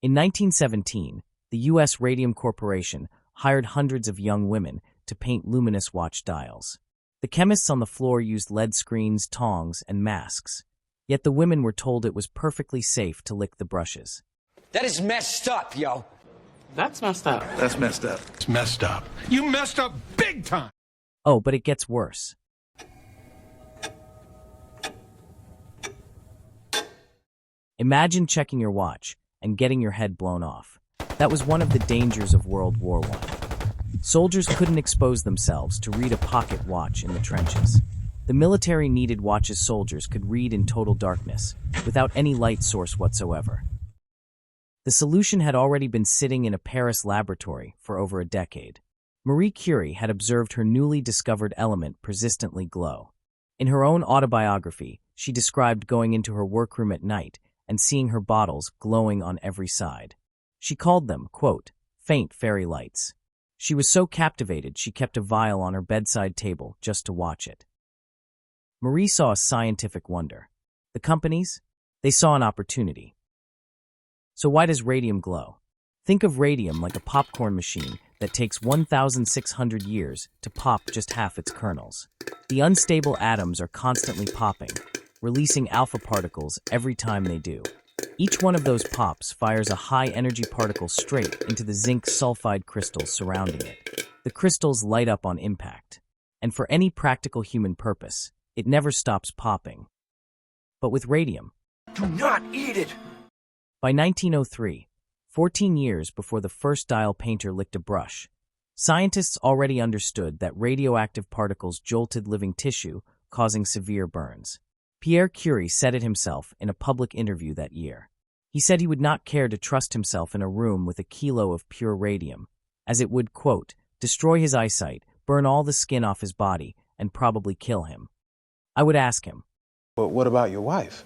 In 1917, the US Radium Corporation hired hundreds of young women to paint luminous watch dials. The chemists on the floor used lead screens, tongs, and masks. Yet the women were told it was perfectly safe to lick the brushes. That is messed up, yo. That's messed up. That's messed up. It's messed up. You messed up big time! Oh, but it gets worse. Imagine checking your watch and getting your head blown off. That was one of the dangers of World War I. Soldiers couldn't expose themselves to read a pocket watch in the trenches. The military needed watches soldiers could read in total darkness, without any light source whatsoever. The solution had already been sitting in a Paris laboratory for over a decade. Marie Curie had observed her newly discovered element persistently glow. In her own autobiography, she described going into her workroom at night and seeing her bottles glowing on every side. She called them, quote, faint fairy lights. She was so captivated she kept a vial on her bedside table just to watch it. Marie saw a scientific wonder. The companies? They saw an opportunity. So why does radium glow? Think of radium like a popcorn machine that takes 1,600 years to pop just half its kernels. The unstable atoms are constantly popping, releasing alpha particles every time they do. Each one of those pops fires a high-energy particle straight into the zinc sulfide crystals surrounding it. The crystals light up on impact. And for any practical human purpose, it never stops popping. But with radium, Do not eat it. by 1903, 14 years before the first dial painter licked a brush, scientists already understood that radioactive particles jolted living tissue, causing severe burns. Pierre Curie said it himself in a public interview that year. He said he would not care to trust himself in a room with a kilo of pure radium, as it would, quote, destroy his eyesight, burn all the skin off his body, and probably kill him. I would ask him, But what about your wife?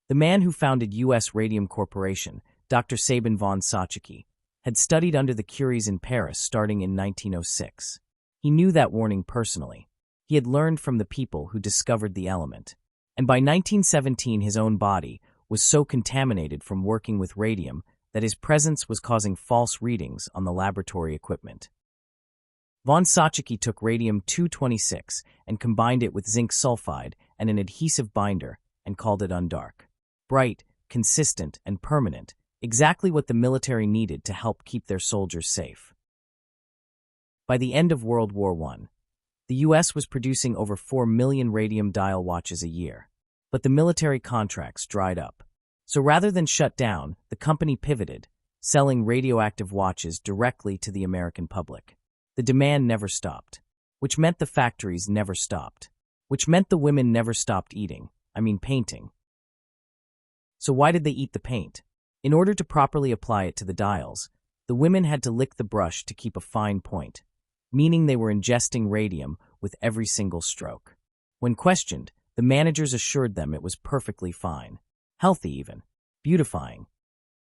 the man who founded US Radium Corporation, Dr. Sabin von Sauchuki, had studied under the Curies in Paris starting in 1906. He knew that warning personally. He had learned from the people who discovered the element. And by 1917 his own body was so contaminated from working with radium that his presence was causing false readings on the laboratory equipment. Von Sauchuki took radium-226 and combined it with zinc sulfide and an adhesive binder and called it Undark. Bright, consistent, and permanent, exactly what the military needed to help keep their soldiers safe. By the end of World War I, the U.S. was producing over 4 million radium dial watches a year, but the military contracts dried up. So rather than shut down, the company pivoted, selling radioactive watches directly to the American public. The demand never stopped, which meant the factories never stopped, which meant the women never stopped painting. So why did they eat the paint? In order to properly apply it to the dials, the women had to lick the brush to keep a fine point, meaning they were ingesting radium with every single stroke. When questioned, the managers assured them it was perfectly fine, healthy even, beautifying.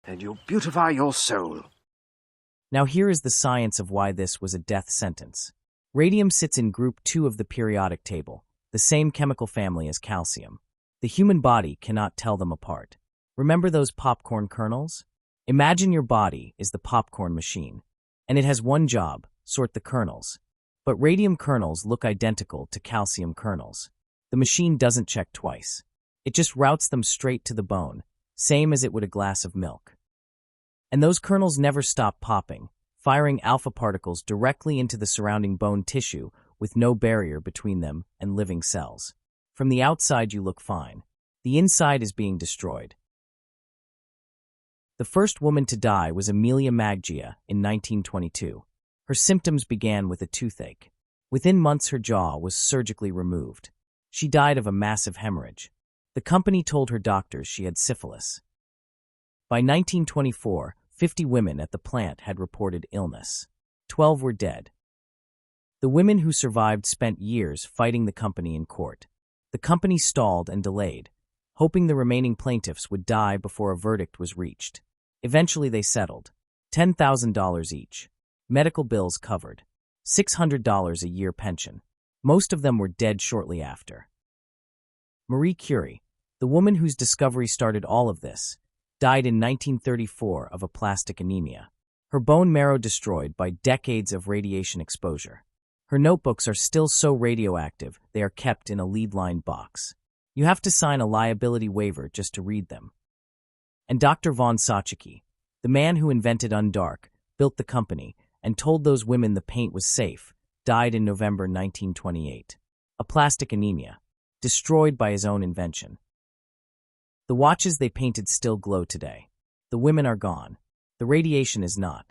And you beautify your soul. Now here is the science of why this was a death sentence. Radium sits in group 2 of the periodic table, the same chemical family as calcium. The human body cannot tell them apart. Remember those popcorn kernels? Imagine your body is the popcorn machine, and it has one job, sort the kernels. But radium kernels look identical to calcium kernels. The machine doesn't check twice. It just routes them straight to the bone, same as it would a glass of milk. And those kernels never stop popping, firing alpha particles directly into the surrounding bone tissue with no barrier between them and living cells. From the outside you look fine. The inside is being destroyed. The first woman to die was Amelia Maggia in 1922. Her symptoms began with a toothache. Within months her jaw was surgically removed. She died of a massive hemorrhage. The company told her doctors she had syphilis. By 1924, 50 women at the plant had reported illness. 12 were dead. The women who survived spent years fighting the company in court. The company stalled and delayed, hoping the remaining plaintiffs would die before a verdict was reached. Eventually they settled. $10,000 each. Medical bills covered. $600 a year pension. Most of them were dead shortly after. Marie Curie, the woman whose discovery started all of this, died in 1934 of aplastic anemia. Her bone marrow destroyed by decades of radiation exposure. Her notebooks are still so radioactive they are kept in a lead-lined box. You have to sign a liability waiver just to read them. And Dr. von Saucicki, the man who invented Undark, built the company, and told those women the paint was safe, died in November 1928. Aplastic anemia, destroyed by his own invention. The watches they painted still glow today. The women are gone. The radiation is not.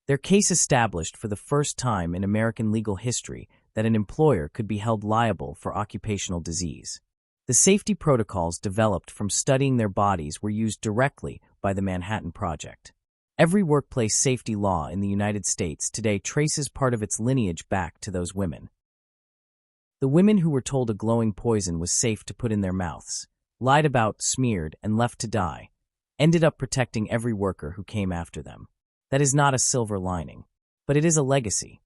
Their case established for the first time in American legal history that an employer could be held liable for occupational disease. The safety protocols developed from studying their bodies were used directly by the Manhattan Project. Every workplace safety law in the United States today traces part of its lineage back to those women. The women who were told a glowing poison was safe to put in their mouths, lied about, smeared, and left to die, ended up protecting every worker who came after them. That is not a silver lining, but it is a legacy.